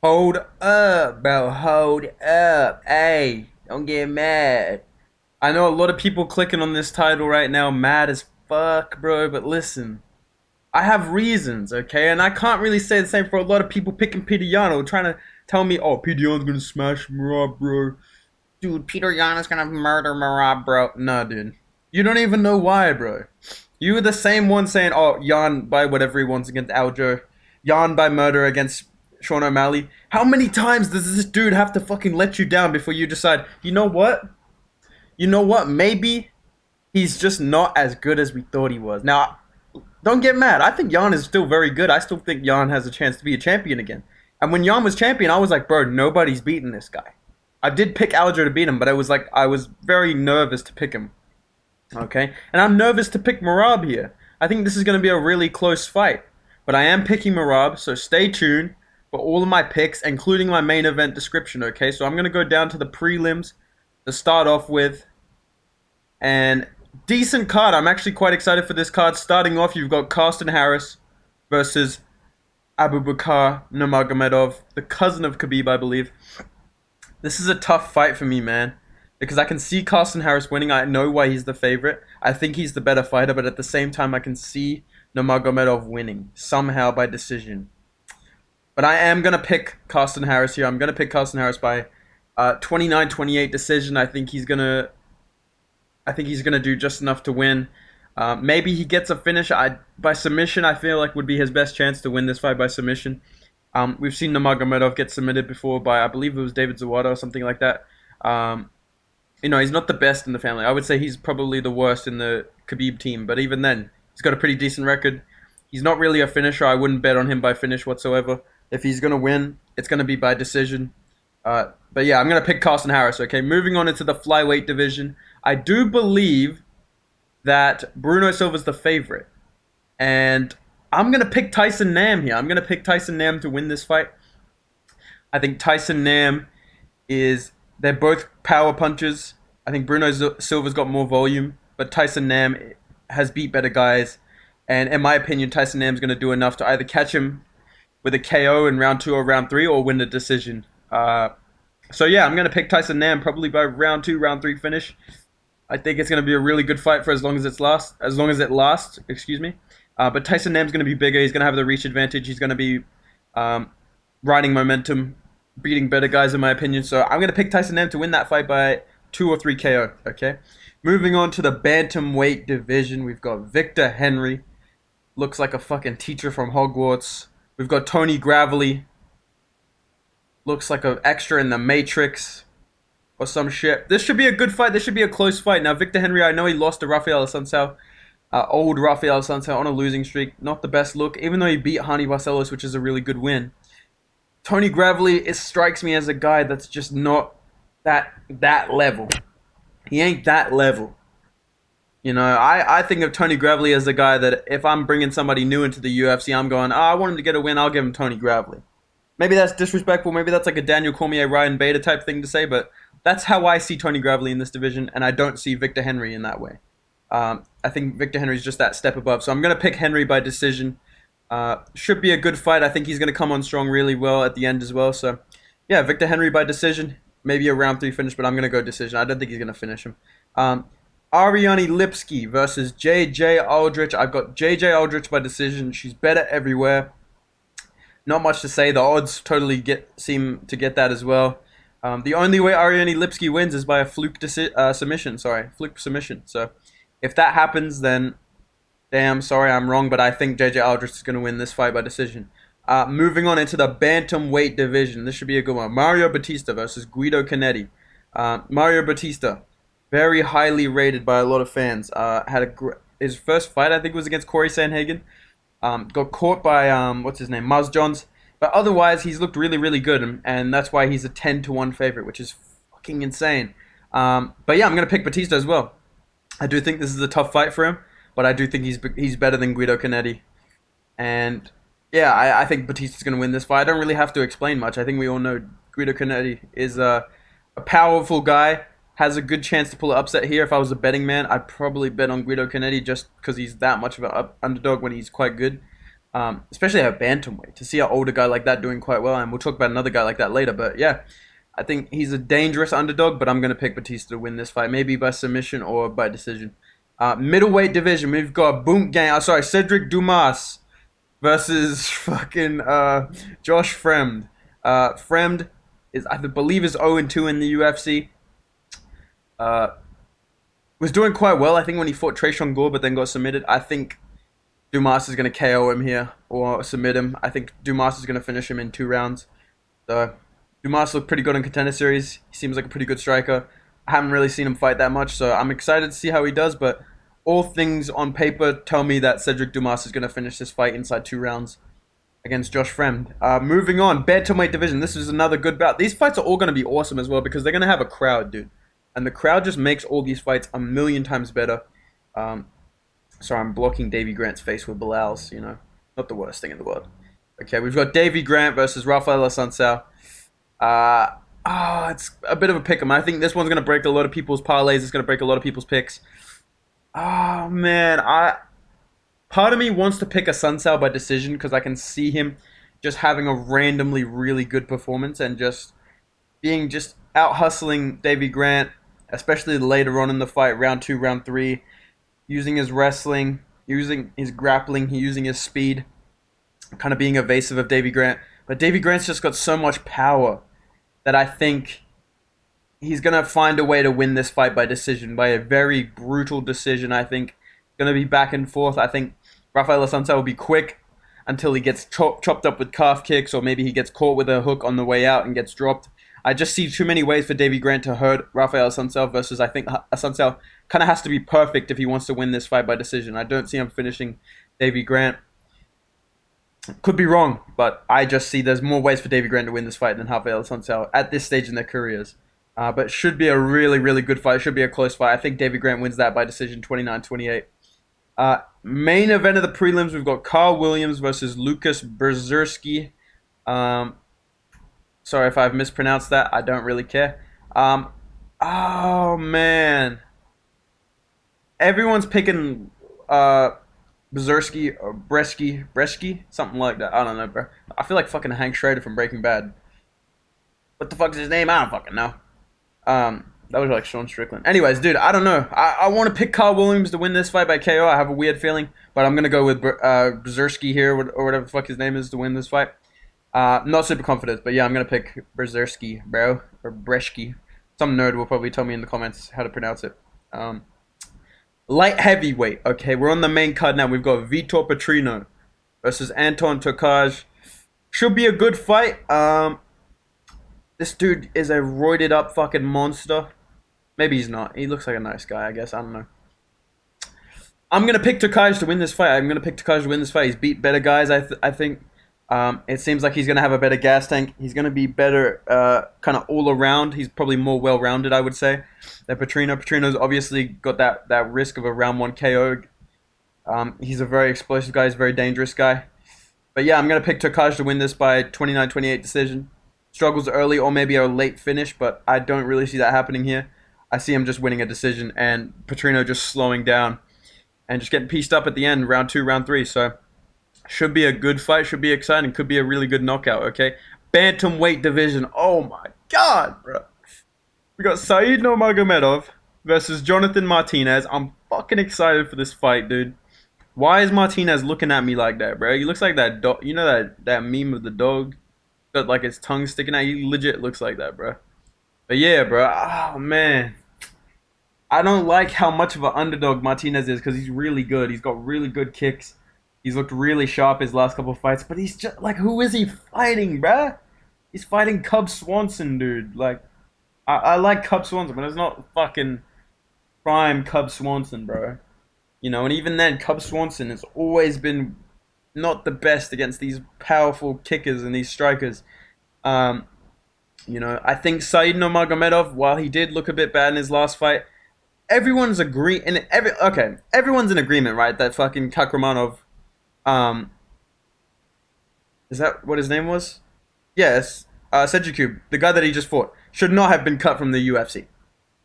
Hold up, bro. Hold up. Hey, don't get mad. I know a lot of people clicking on this title right now, mad as fuck, bro. But listen, I have reasons, okay? And I can't really say the same for a lot of people picking Petr Yan or trying to tell me, oh, Petr Yan's gonna smash Merab, bro. Dude, Petr Yan is gonna murder Merab, bro. Nah, dude. You don't even know why, bro. You were the same one saying, oh, Yan by whatever he wants against Aljo. Yan by murder against Sean O'Malley. How many times does this dude have to fucking let you down before you decide, you know what? You know what? Maybe he's just not as good as we thought he was. Now, don't get mad. I think Yan is still very good. I still think Yan has a chance to be a champion again. And when Yan was champion, I was like, bro, nobody's beating this guy. I did pick Aljo to beat him, but I was very nervous to pick him. Okay? And I'm nervous to pick Merab here. I think this is going to be a really close fight. But I am picking Merab, so stay tuned for all of my picks, including my main event description, okay? So I'm going to go down to the prelims to start off with. And decent card. I'm actually quite excited for this card. Starting off, you've got Carsten Harris versus Abubakar Nurmagomedov, the cousin of Khabib, I believe. This is a tough fight for me, man. Because I can see Carsten Harris winning. I know why he's the favorite. I think he's the better fighter, but at the same time, I can see Nurmagomedov winning somehow by decision. But I am going to pick Carsten Harris here. I'm going to pick Carsten Harris by 29-28 decision. I think he's gonna do just enough to win. Maybe he gets a finish by submission. I feel like would be his best chance to win this fight by submission. We've seen Nurmagomedov get submitted before by, I believe it was David Zawada or something like that. He's not the best in the family. I would say he's probably the worst in the Khabib team. But even then, he's got a pretty decent record. He's not really a finisher. I wouldn't bet on him by finish whatsoever. If he's gonna win, it's gonna be by decision. But yeah, I'm going to pick Carsten Harris, okay? Moving on into the flyweight division. I do believe that Bruno Silva's the favorite. And I'm going to pick Tyson Nam here. I'm going to pick Tyson Nam to win this fight. I think Tyson Nam they're both power punchers. I think Bruno Silva's got more volume, but Tyson Nam has beat better guys. And in my opinion, Tyson Nam's going to do enough to either catch him with a KO in round 2 or round 3 or win the decision. So yeah, I'm gonna pick Tyson Nam probably by round 2, round 3 finish. I think it's gonna be a really good fight for as long as it lasts. Excuse me. But Tyson Nam's gonna be bigger. He's gonna have the reach advantage. He's gonna be riding momentum, beating better guys in my opinion. So I'm gonna pick Tyson Nam to win that fight by 2 or 3 KO. Okay. Moving on to the bantamweight division, we've got Victor Henry. Looks like a fucking teacher from Hogwarts. We've got Tony Gravely. Looks like an extra in the Matrix or some shit. This should be a good fight. This should be a close fight. Now, Victor Henry, I know he lost to Rafael Assuncao. Old Rafael Assuncao on a losing streak. Not the best look, even though he beat Hani Barcelos, which is a really good win. Tony Gravely, it strikes me as a guy that's just not that level. He ain't that level. I think of Tony Gravely as a guy that if I'm bringing somebody new into the UFC, I'm going, I want him to get a win, I'll give him Tony Gravely. Maybe that's disrespectful. Maybe that's like a Daniel Cormier, Ryan Bader type thing to say, but that's how I see Tony Gravely in this division, and I don't see Victor Henry in that way. I think Victor Henry's just that step above, so I'm going to pick Henry by decision. Should be a good fight. I think he's going to come on strong really well at the end as well. So, yeah, Victor Henry by decision. Maybe a round 3 finish, but I'm going to go decision. I don't think he's going to finish him. Ariane Lipski versus JJ Aldrich. I've got JJ Aldrich by decision. She's better everywhere. Not much to say. The odds totally seem to get that as well. The only way Ariane Lipski wins is by a fluke submission. Fluke submission. So if that happens, then damn, sorry, I'm wrong. But I think JJ Aldrich is going to win this fight by decision. Moving on into the bantamweight division. This should be a good one. Mario Batista versus Guido Canetti. Mario Batista, very highly rated by a lot of fans. His first fight, I think, was against Corey Sanhagen. Got caught by, what's his name, Maz Johns. But otherwise, he's looked really, really good. And that's why he's a 10-1 favorite, which is fucking insane. But yeah, I'm going to pick Batista as well. I do think this is a tough fight for him. But I do think he's better than Guido Canetti. And yeah, I think Batista's going to win this fight. I don't really have to explain much. I think we all know Guido Canetti is a powerful guy. Has a good chance to pull an upset here. If I was a betting man, I'd probably bet on Guido Canetti just because he's that much of an underdog when he's quite good. especially at bantamweight. To see an older guy like that doing quite well, and we'll talk about another guy like that later. But yeah, I think he's a dangerous underdog, but I'm gonna pick Batista to win this fight, maybe by submission or by decision. Middleweight division, we've got Cedric Dumas versus fucking Josh Fremd. Fremd I believe is 0-2 in the UFC. Was doing quite well, I think, when he fought Tresean Gore, but then got submitted. I think Dumas is going to KO him here or submit him. I think Dumas is going to finish him in 2 rounds. So Dumas looked pretty good in Contender Series. He seems like a pretty good striker. I haven't really seen him fight that much, so I'm excited to see how he does, but all things on paper tell me that Cedric Dumas is going to finish this fight inside 2 rounds against Josh Fremd. Moving on, bantamweight division. This is another good bout. These fights are all going to be awesome as well because they're going to have a crowd, dude. And the crowd just makes all these fights a million times better. Sorry, I'm blocking Davy Grant's face with Bilal's, you know. Not the worst thing in the world. Okay, we've got Davy Grant versus Rafael Assuncao. It's a bit of a pick 'em. I think this one's going to break a lot of people's parlays. It's going to break a lot of people's picks. Oh, man. Part of me wants to pick Assuncao by decision because I can see him just having a randomly really good performance and just being just out hustling Davy Grant, especially later on in the fight, round 2, round 3, using his wrestling, using his grappling, using his speed, kind of being evasive of Davy Grant. But Davy Grant's just got so much power that I think he's going to find a way to win this fight by decision, by a very brutal decision, I think. Going to be back and forth. I think Rafael Assuncao will be quick until he gets chopped up with calf kicks, or maybe he gets caught with a hook on the way out and gets dropped. I just see too many ways for Davy Grant to hurt Rafael Assuncao versus I think Assuncao kind of has to be perfect if he wants to win this fight by decision. I don't see him finishing Davy Grant. Could be wrong, but I just see there's more ways for Davy Grant to win this fight than Rafael Assuncao at this stage in their careers. But should be a really, really good fight. Should be a close fight. I think Davy Grant wins that by decision 29-28. Main event of the prelims, we've got Carl Williams versus Lucas Brzezinski. Sorry if I've mispronounced that. I don't really care. Oh, man. Everyone's picking Brzezinski or Bresky, something like that. I don't know, bro. I feel like fucking Hank Schrader from Breaking Bad. What the fuck is his name? I don't fucking know. That was like Sean Strickland. Anyways, dude, I don't know. I want to pick Carl Williams to win this fight by KO. I have a weird feeling, but I'm gonna go with Brzezinski here, or whatever the fuck his name is, to win this fight. Not super confident, but yeah, I'm gonna pick Brzezinski, bro, or Breshki. Some nerd will probably tell me in the comments how to pronounce it. Light heavyweight. Okay, we're on the main card now. We've got Vitor Petrino versus Anton Tokaj. Should be a good fight. This dude is a roided up fucking monster. Maybe he's not. He looks like a nice guy, I guess. I don't know. I'm going to pick Tokaj to win this fight. I'm going to pick Tokaj to win this fight. He's beat better guys, I think. It seems like he's going to have a better gas tank. He's going to be better kind of all around. He's probably more well-rounded, I would say, than Petrino. Petrino's obviously got that risk of a round 1 KO. He's a very explosive guy. He's a very dangerous guy. But yeah, I'm going to pick Tokaj to win this by 29-28 decision. Struggles early or maybe a late finish, but I don't really see that happening here. I see him just winning a decision and Petrino just slowing down and just getting pieced up at the end, round 2, round 3. So should be a good fight, should be exciting, could be a really good knockout, okay? Bantamweight division. Oh my god, bro. We got Said Nurmagomedov versus Jonathan Martinez. I'm fucking excited for this fight, dude. Why is Martinez looking at me like that, bro? He looks like that dog. You know that meme of the dog? Got like his tongue sticking out. He legit looks like that, bro. But yeah, bro. Oh, man. I don't like how much of an underdog Martinez is because he's really good. He's got really good kicks. He's looked really sharp his last couple of fights. But he's just like, who is he fighting, bro? He's fighting Cub Swanson, dude. Like, I like Cub Swanson, but it's not fucking prime Cub Swanson, bro. You know, and even then, Cub Swanson has always been not the best against these powerful kickers and these strikers. You know, I think Said Nurmagomedov, while he did look a bit bad in his last fight, everyone's in agreement, right? That fucking Kakramanov, is that what his name was? Yes, Sejikub, the guy that he just fought, should not have been cut from the UFC.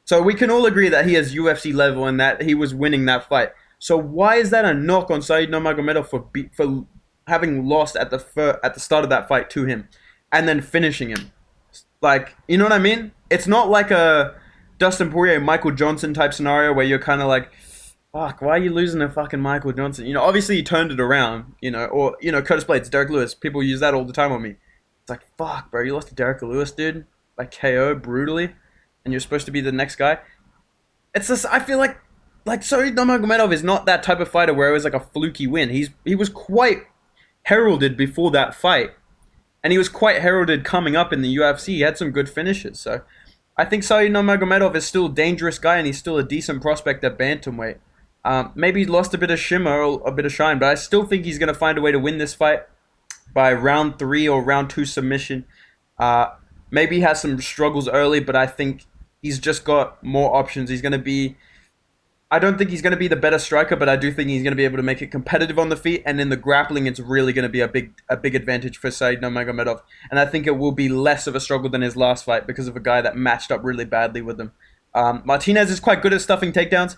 So we can all agree that he has UFC level and that he was winning that fight. So why is that a knock on Said Nurmagomedov for having lost at the start of that fight to him, and then finishing him. Like, you know what I mean? It's not like a Dustin Poirier, Michael Johnson type scenario where you're kind of like, fuck, why are you losing to fucking Michael Johnson? You know, obviously he turned it around, you know, or, you know, Curtis Blades, Derek Lewis. People use that all the time on me. It's like, fuck, bro, you lost to Derek Lewis, dude. Like, KO brutally. And you're supposed to be the next guy. It's just, I feel like Sorry Nurmagomedov is not that type of fighter where it was like a fluky win. He was quite heralded before that fight. And he was quite heralded coming up in the UFC. He had some good finishes. So I think Saeed Nurmagomedov is still a dangerous guy, and he's still a decent prospect at bantamweight. Maybe he lost a bit of shimmer or a bit of shine, but I still think he's going to find a way to win this fight by round 3 or round 2 submission. Maybe he has some struggles early, but I think he's just got more options. I don't think he's going to be the better striker, but I do think he's going to be able to make it competitive on the feet, and in the grappling, it's really going to be a big advantage for Saeed Nurmagomedov. And I think it will be less of a struggle than his last fight because of a guy that matched up really badly with him. Martinez is quite good at stuffing takedowns.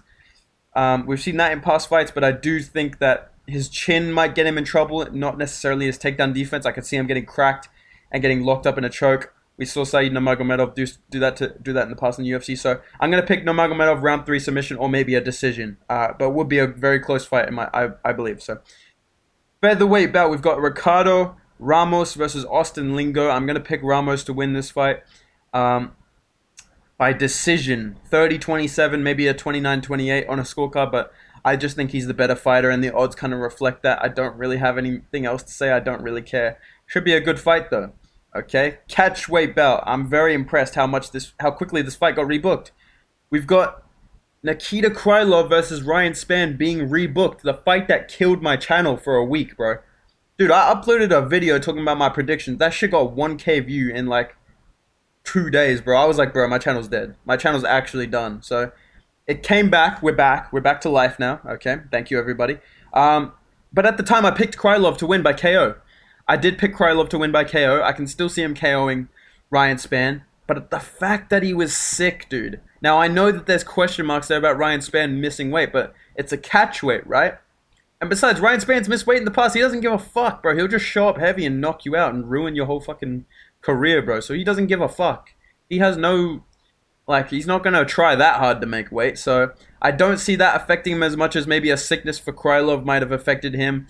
We've seen that in past fights, but I do think that his chin might get him in trouble, not necessarily his takedown defense. I could see him getting cracked and getting locked up in a choke. We saw Saeed Nurmagomedov do that in the past in the UFC. So I'm going to pick Nurmagomedov round 3 submission or maybe a decision. But would be a very close fight, I believe. So featherweight bout, we've got Ricardo Ramos versus Austin Lingo. I'm going to pick Ramos to win this fight by decision. 30-27, maybe a 29-28 on a scorecard. But I just think he's the better fighter, and the odds kind of reflect that. I don't really have anything else to say. I don't really care. Should be a good fight, though. Okay, catchweight bout. I'm very impressed how quickly this fight got rebooked. We've got Nikita Krylov versus Ryan Spann being rebooked. The fight that killed my channel for a week, bro. Dude, I uploaded a video talking about my predictions. That shit got 1K view in like 2 days, bro. I was like, bro, my channel's dead. My channel's actually done. So it came back. We're back. We're back to life now. Okay, thank you, everybody. But at the time, I picked Krylov to win by KO. I did pick Krylov to win by KO. I can still see him KOing Ryan Spann. But the fact that he was sick, dude. Now, I know that there's question marks there about Ryan Spann missing weight, but it's a catchweight, right? And besides, Ryan Spann's missed weight in the past. He doesn't give a fuck, bro. He'll just show up heavy and knock you out and ruin your whole fucking career, bro. So he doesn't give a fuck. He has no... Like, he's not going to try that hard to make weight. So I don't see that affecting him as much as maybe a sickness for Krylov might have affected him.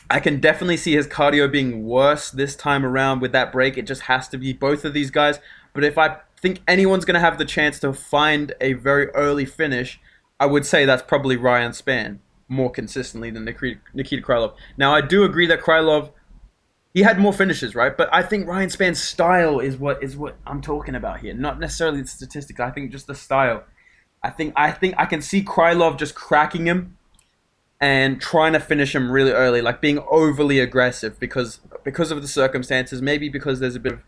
I can definitely see his cardio being worse this time around with that break. It just has to be both of these guys. But if I think anyone's going to have the chance to find a very early finish, I would say that's probably Ryan Spann more consistently than Nikita Krylov. Now, I do agree that Krylov, he had more finishes, right? But I think Ryan Spann's style is what I'm talking about here. Not necessarily the statistics. I think just the style. I think I can see Krylov just cracking him and trying to finish him really early, like being overly aggressive because of the circumstances, maybe because there's a bit of,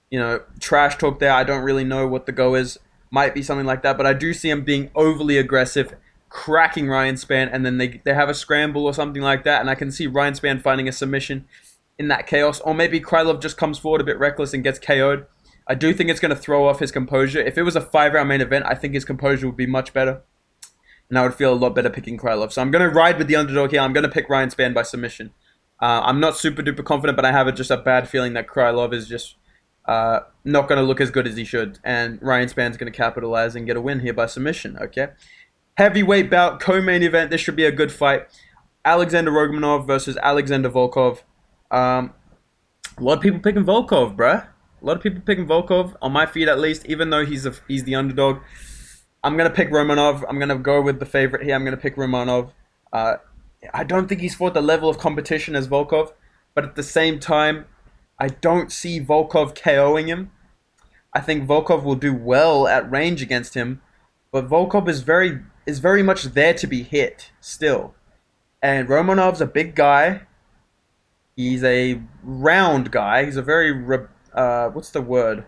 you know, trash talk there. I don't really know what the go is. Might be something like that, but I do see him being overly aggressive, cracking Ryan Spann, and then they have a scramble or something like that, and I can see Ryan Spann finding a submission in that chaos, or maybe Krylov just comes forward a bit reckless and gets KO'd. I do think it's going to throw off his composure. If it was a 5-round main event, I think his composure would be much better. And I would feel a lot better picking Krylov. So I'm going to ride with the underdog here. I'm going to pick Ryan Spann by submission. I'm not super duper confident, but I have just a bad feeling that Krylov is just not going to look as good as he should. And Ryan Spann's going to capitalize and get a win here by submission, okay? Heavyweight bout, co-main event. This should be a good fight. Alexander Romanov versus Alexander Volkov. A lot of people picking Volkov, bruh. A lot of people picking Volkov, on my feed at least, even though he's the underdog. I'm going to pick Romanov. I'm going to go with the favorite here. I'm going to pick Romanov. I don't think he's fought the level of competition as Volkov, but at the same time, I don't see Volkov KOing him. I think Volkov will do well at range against him, but Volkov is very much there to be hit still. And Romanov's a big guy. He's a round guy. He's a very, what's the word?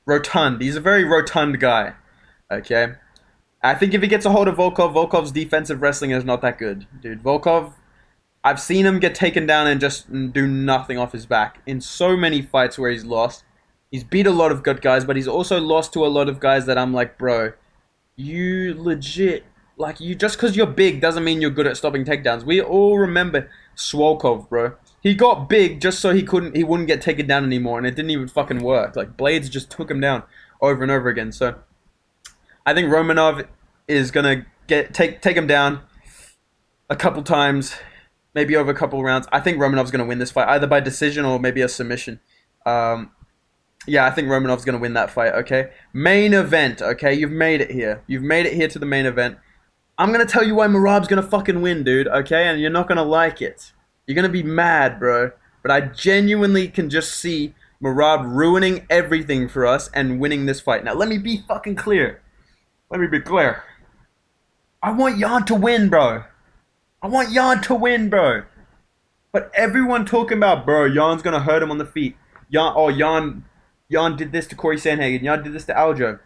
Rotund. He's a very rotund guy. Okay, I think if he gets a hold of Volkov, Volkov's defensive wrestling is not that good, dude. Volkov, I've seen him get taken down and just do nothing off his back in so many fights where he's lost. He's beat a lot of good guys, but he's also lost to a lot of guys that I'm like, bro, you legit, like, you just because you're big doesn't mean you're good at stopping takedowns. We all remember Swolkov, bro. He got big just so he wouldn't get taken down anymore, and it didn't even fucking work. Like Blades just took him down over and over again. So I think Romanov is gonna take him down a couple times, maybe over a couple rounds. I think Romanov's gonna win this fight either by decision or maybe a submission. Yeah, I think Romanov's gonna win that fight. Okay, main event. Okay, you've made it here. You've made it here to the main event. I'm gonna tell you why Merab's gonna fucking win, dude. Okay, and you're not gonna like it. You're gonna be mad, bro. But I genuinely can just see Merab ruining everything for us and winning this fight. Now, let me be fucking clear. Let me be clear. I want Yan to win, bro. I want Yan to win, bro. But everyone talking about, bro, Yan's gonna hurt him on the feet. Yan did this to Corey Sandhagen. Yan did this to Aljo.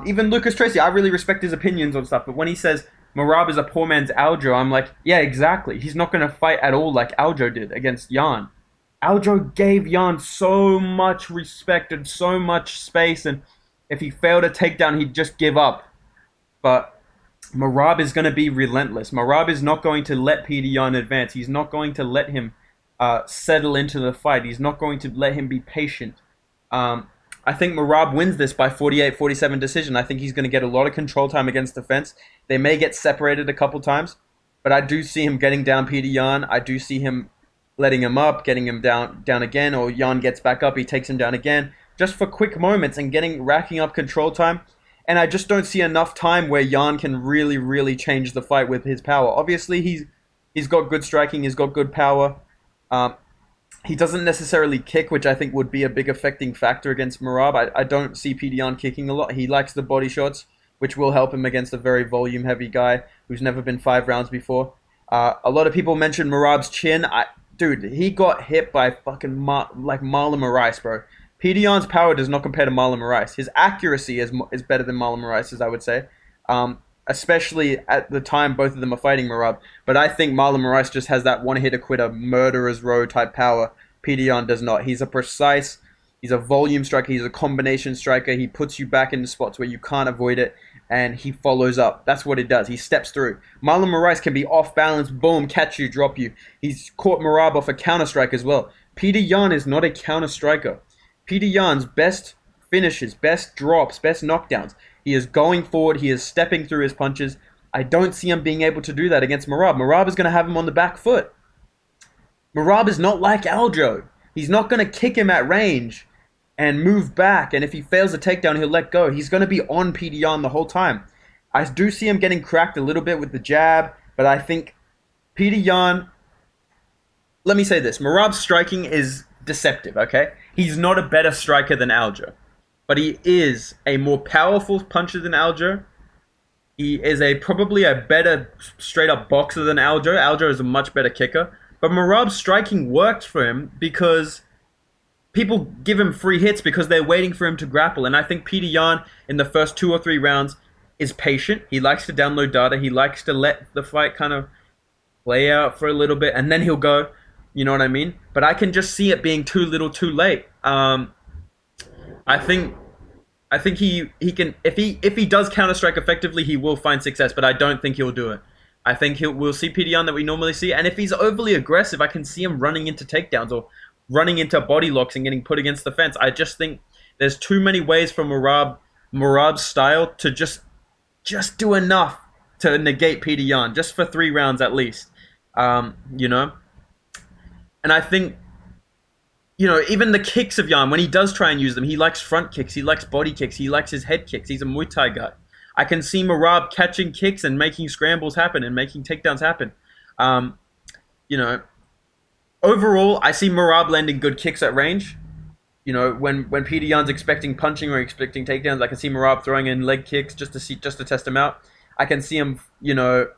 Even Lucas Tracy, I really respect his opinions on stuff, but when he says Merab is a poor man's Aljo, I'm like, yeah, exactly. He's not going to fight at all like Aljo did against Yan. Aljo gave Yan so much respect and so much space, and if he failed a takedown, he'd just give up. But Merab is going to be relentless. Merab is not going to let Petr Yan advance. He's not going to let him settle into the fight. He's not going to let him be patient. I think Merab wins this by 48-47 decision. I think he's going to get a lot of control time against the fence. They may get separated a couple times, but I do see him getting down Petr Yan. I do see him letting him up, getting him down again, or Yan gets back up, he takes him down again, just for quick moments and racking up control time. And I just don't see enough time where Yan can really, really change the fight with his power. Obviously, he's got good striking, he's got good power. He doesn't necessarily kick, which I think would be a big affecting factor against Merab. I don't see Petr Yan kicking a lot. He likes the body shots, which will help him against a very volume-heavy guy who's never been 5 rounds before. A lot of people mentioned Merab's chin. Dude, he got hit by fucking like Marlon Moraes, bro. Petr Yan's power does not compare to Marlon Moraes. His accuracy is better than Marlon Moraes', I would say. Especially at the time both of them are fighting Merab. But I think Marlon Moraes just has that one-hitter quitter, murderer's row type power. Petr Yan does not. He's a volume striker, he's a combination striker. He puts you back into spots where you can't avoid it, and he follows up. That's what it does. He steps through. Marlon Moraes can be off balance, boom, catch you, drop you. He's caught Merab off a counter strike as well. Petr Yan is not a counter striker. Petr Yan's best finishes, best drops, best knockdowns. He is going forward. He is stepping through his punches. I don't see him being able to do that against Merab. Merab is going to have him on the back foot. Merab is not like Aljo. He's not going to kick him at range and move back. And if he fails a takedown, he'll let go. He's going to be on Petr Yan the whole time. I do see him getting cracked a little bit with the jab, but I think Petr Yan... Let me say this. Merab's striking is deceptive, okay? He's not a better striker than Aljo. But he is a more powerful puncher than Aljo. He is probably a better straight-up boxer than Aljo. Aljo is a much better kicker. But Merab's striking works for him because people give him free hits because they're waiting for him to grapple. And I think Petr Yan, in the first 2 or 3 rounds, is patient. He likes to download data. He likes to let the fight kind of play out for a little bit, and then he'll go. You know what I mean? But I can just see it being too little too late. I think he can, if he does counter strike effectively, he will find success, but I don't think he'll do it. I think we'll see Petr Yan that we normally see, and if he's overly aggressive, I can see him running into takedowns or running into body locks and getting put against the fence. I just think there's too many ways for Merab's style to just do enough to negate Petr Yan, just for 3 rounds at least. You know? And I think, you know, even the kicks of Yan, when he does try and use them, he likes front kicks, he likes body kicks, he likes his head kicks. He's a Muay Thai guy. I can see Merab catching kicks and making scrambles happen and making takedowns happen. You know, overall, I see Merab landing good kicks at range. You know, when Petr Yan's expecting punching or expecting takedowns, I can see Merab throwing in leg kicks just to test him out. I can see him, you know,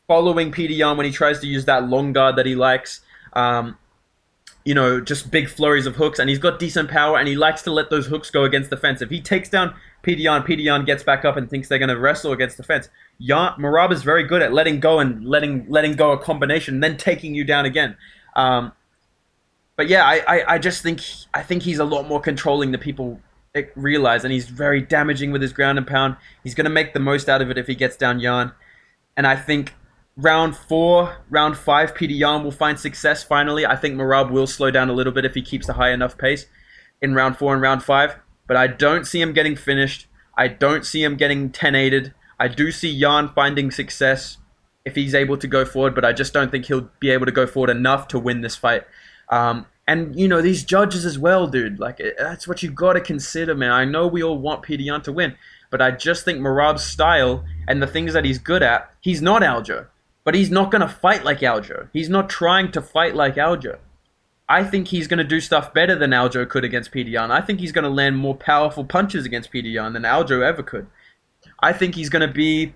following Petr Yan when he tries to use that long guard that he likes. You know, just big flurries of hooks, and he's got decent power, and he likes to let those hooks go against the fence. If he takes down Petr Yan gets back up and thinks they're going to wrestle against the fence. Merab is very good at letting go and letting go a combination, then taking you down again. But yeah, I just think he's a lot more controlling than people realize, and he's very damaging with his ground and pound. He's going to make the most out of it if he gets down Yan, and I think round 4, round 5, Petr Yan will find success finally. I think Merab will slow down a little bit if he keeps a high enough pace in round 4 and round 5. But I don't see him getting finished. I don't see him getting 10-8'd. I do see Yan finding success if he's able to go forward, but I just don't think he'll be able to go forward enough to win this fight. And, you know, these judges as well, dude. Like, that's what you got to consider, man. I know we all want Petr Yan to win, but I just think Merab's style and the things that he's good at, he's not Aljo. But he's not going to fight like Aljo. He's not trying to fight like Aljo. I think he's going to do stuff better than Aljo could against Petr Yan. I think he's going to land more powerful punches against Petr Yan than Aljo ever could. I think he's going to be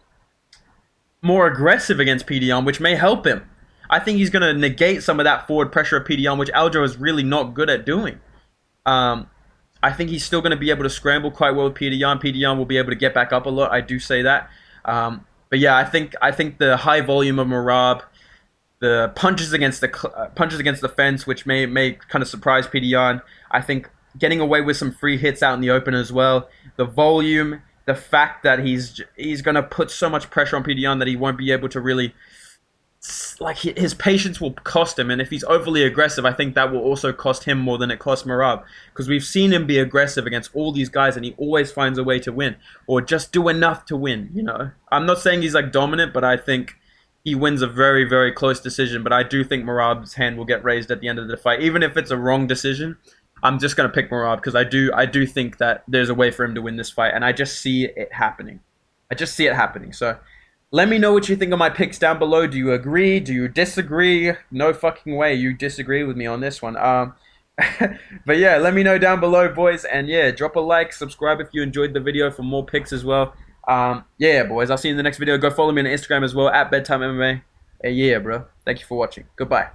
more aggressive against Petr Yan, which may help him. I think he's going to negate some of that forward pressure of Petr Yan, which Aljo is really not good at doing. I think he's still going to be able to scramble quite well with Petr Yan. Petr Yan will be able to get back up a lot. I do say that. But yeah, I think the high volume of Merab, the punches against the fence, which may kind of surprise Petr Yan. I think getting away with some free hits out in the open as well. The volume, the fact that he's gonna put so much pressure on Petr Yan that he won't be able to really, like, his patience will cost him, and if he's overly aggressive, I think that will also cost him more than it cost Merab, because we've seen him be aggressive against all these guys, and he always finds a way to win, or just do enough to win. You know, I'm not saying he's like dominant, but I think he wins a very, very close decision. But I do think Merab's hand will get raised at the end of the fight, even if it's a wrong decision. I'm just gonna pick Merab because I do think that there's a way for him to win this fight, and I just see it happening. So let me know what you think of my picks down below. Do you agree? Do you disagree? No fucking way you disagree with me on this one. But yeah, let me know down below, boys. And yeah, drop a like, subscribe if you enjoyed the video for more picks as well. Yeah, boys, I'll see you in the next video. Go follow me on Instagram as well, @BedtimeMMA. Hey, yeah, bro. Thank you for watching. Goodbye.